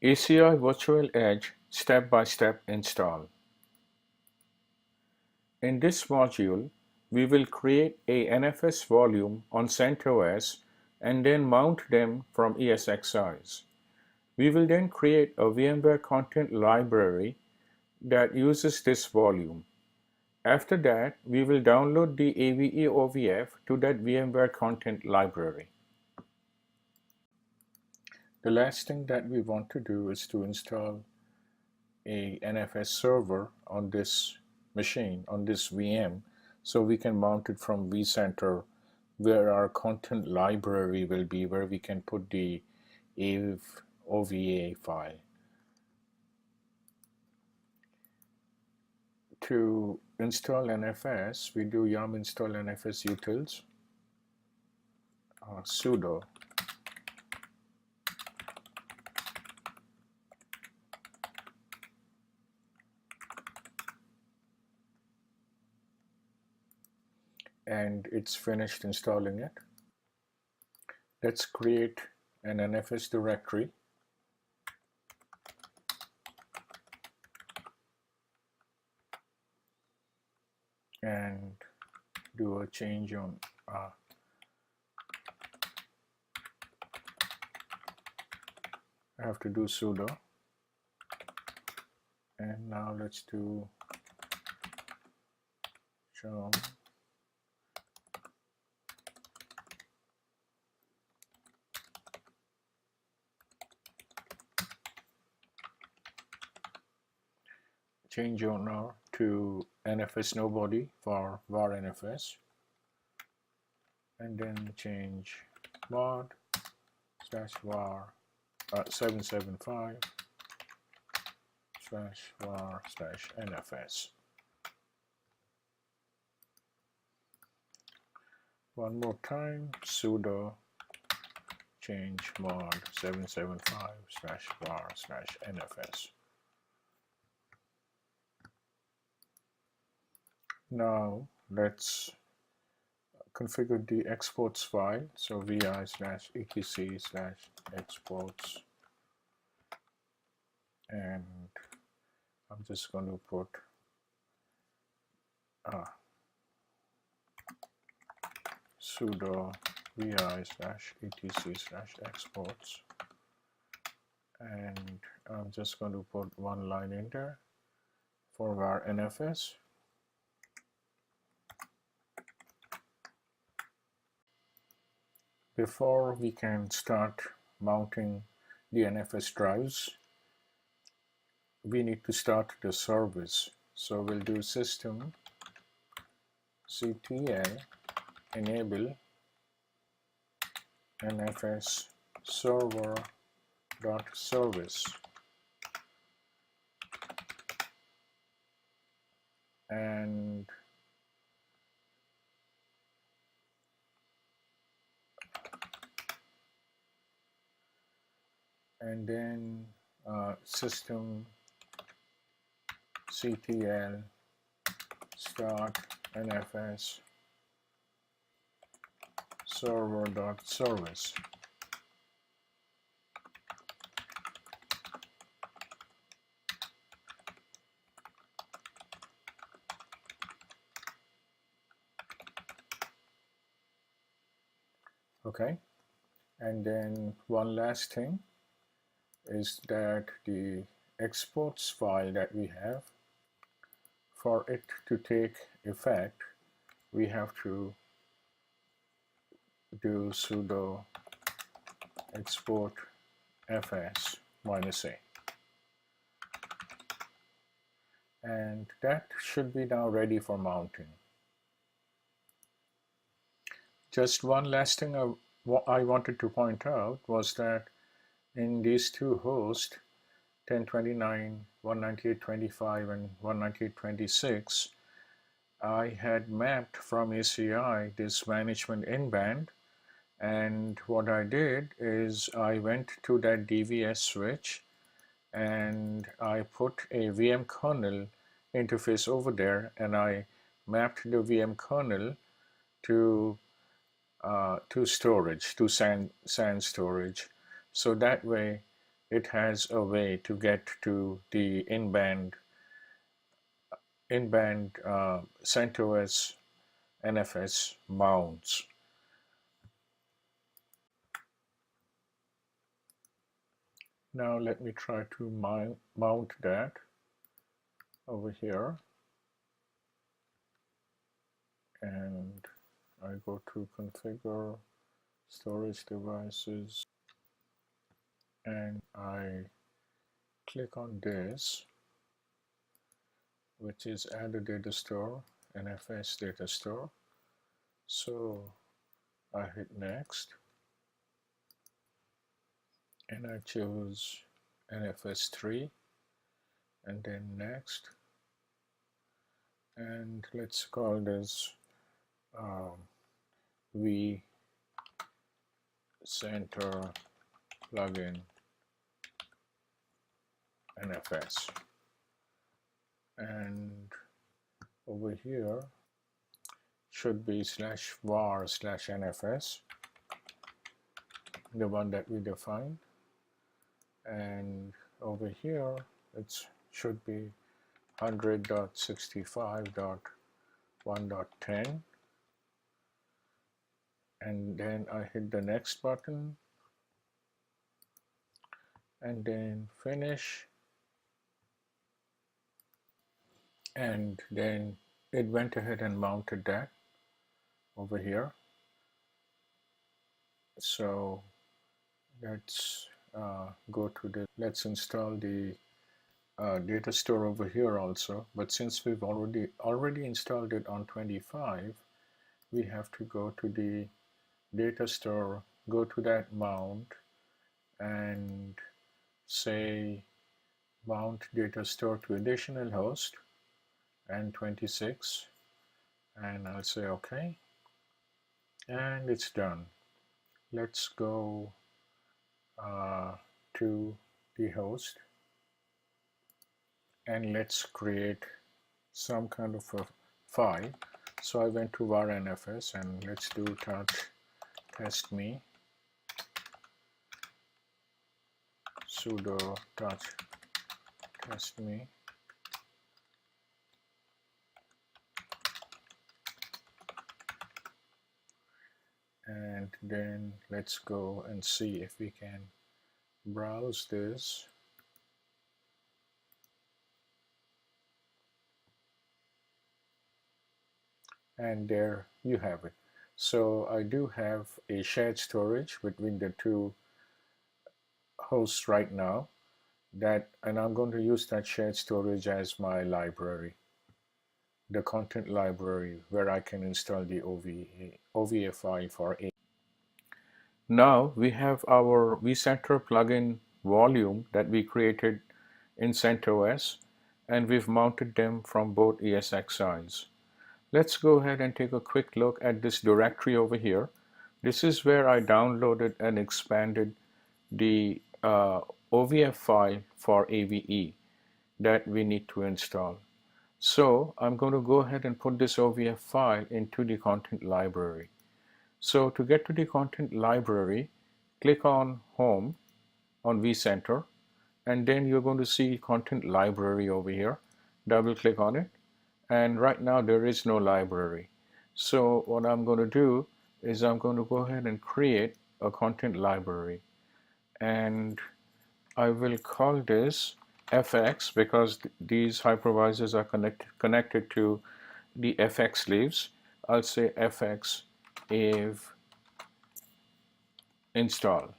ACI Virtual Edge Step-by-Step Install. In this module, we will create a NFS volume on CentOS and then mount them from ESXis. We will then create a VMware content library that uses this volume. After that, we will download the AVE OVF to that VMware content library. The last thing that we want to do is to install a Nfs server on this machine, on this VM, so we can mount it from vCenter where our content library will be, where we can put the AVE OVA file. To install NFS, we do yum install nfs utils, sudo and it's finished installing it. Let's create an Nfs directory. And do a change on I have to do sudo, and now let's do show change owner to NFS nobody for var NFS, and then change mod /var 775 /var /NFS. One more time, sudo change mod 775 /var /NFS. Now let's configure the exports file. So vi/etc/exports, and I'm just going to put sudo vi/etc/exports, and I'm just going to put one line in there for var NFS. Before we can start mounting the NFS drives, we need to start the service. So we'll do system ctl enable nfs server .service, and then system ctl start nfs server.service. Okay, and then one last thing is that the exports file that we have, for it to take effect, we have to do sudo export fs -a, and that should be now ready for mounting. Just one last thing I wanted to point out was that in these two hosts, 1029, 198.25 and 198.26, I had mapped from ACI this management in-band, and what I did is I went to that DVS switch and I put a VM kernel interface over there, and I mapped the VM kernel to storage, to SAN storage. So that way it has a way to get to the in-band CentOS NFS mounts. Now let me try to mount that over here, and I go to configure storage devices, and I click on this, which is add a data store, NFS data store. So I hit next, and I choose NFS 3, and then next, and let's call this vCenter plugin NFS, and over here should be /var/NFS, the one that we defined, and over here it should be 100.65.1.10, and then I hit the next button, and then finish, and then it went ahead and mounted that over here. So let's go to the, let's install the data store over here also, but since we've already installed it on 25, we have to go to the data store, go to that mount, and say mount data store to additional host and 26, and I'll say OK, and it's done. Let's go to the host, and let's create some kind of a file. So I went to var nfs, and let's do touch test me sudo touch test me, and then let's go and see if we can browse this. And there you have it. So I do have a shared storage between the two hosts right now, and I'm going to use that shared storage as my library, the content library, where I can install the OVFI for A. Now we have our vCenter plugin volume that we created in CentOS, and we've mounted them from both ESXis. Let's go ahead and take a quick look at this directory over here. This is where I downloaded and expanded the OVF file for AVE that we need to install. So I'm going to go ahead and put this OVF file into the content library. So to get to the content library, click on Home on vCenter, and then you're going to see content library over here. Double click on it, and right now there is no library. So what I'm going to do is I'm going to go ahead and create a content library, and I will call this FX because these hypervisors are connected to the FX sleeves. I'll say FX AV install.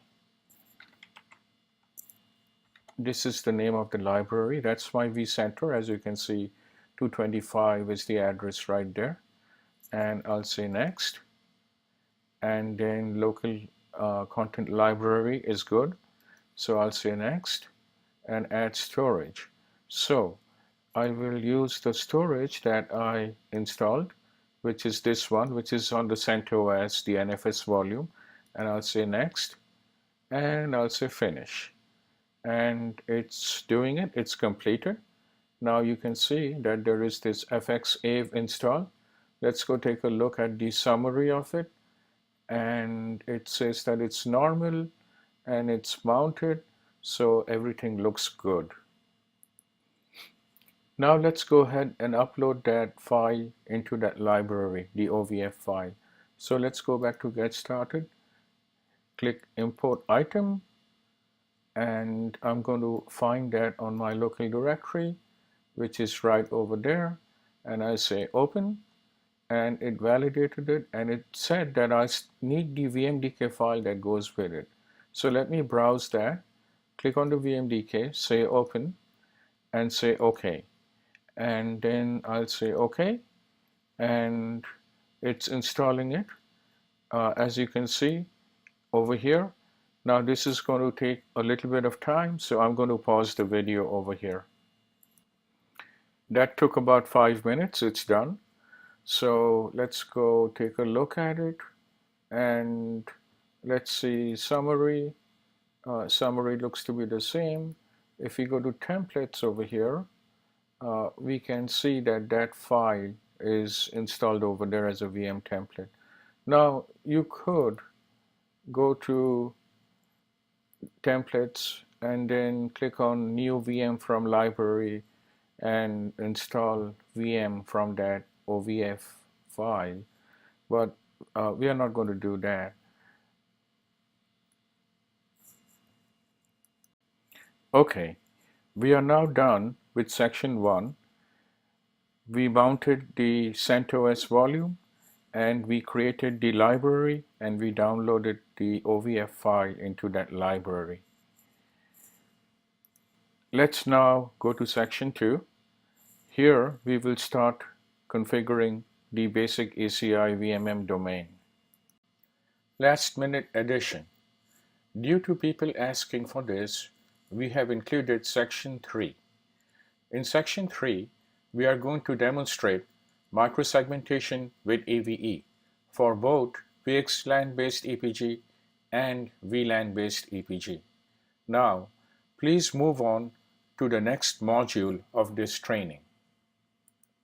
This is the name of the library. That's my vCenter. As you can see, 225 is the address right there, and I'll say next, and then local content library is good, so I'll say next and add storage. So I will use the storage that I installed, which is this one, which is on the CentOS, the NFS volume, and I'll say next, and I'll say finish, and it's doing it. It's completed. Now you can see that there is this FXAV install. Let's go take a look at the summary of it, and it says that it's normal and it's mounted. so everything looks good. Now let's go ahead and upload that file into that library, the OVF file. So let's go back to Get Started, click Import Item, and I'm going to find that on my local directory, which is right over there, and I say Open, and it validated it, and it said that I need the VMDK file that goes with it. So let me browse that, click on the VMDK, say Open, and say OK. And then I'll say OK, and it's installing it. As you can see over here, now this is going to take a little bit of time, so I'm going to pause the video over here. That took about 5 minutes. It's done. So let's go take a look at it, and let's see summary. Summary looks to be the same. If we go to templates over here, we can see that that file is installed over there as a VM template. Now you could go to templates and then click on new VM from library and install VM from that OVF file, but we are not going to do that. Okay, we are now done with section 1. We mounted the CentOS volume, and we created the library, and we downloaded the OVF file into that library. Let's now go to section 2. Here we will start configuring the basic ACI VMM domain. Last minute addition. Due to people asking for this, we have included section 3. In section 3, we are going to demonstrate microsegmentation with AVE for both VXLAN-based EPG and VLAN-based EPG. Now, please move on to the next module of this training.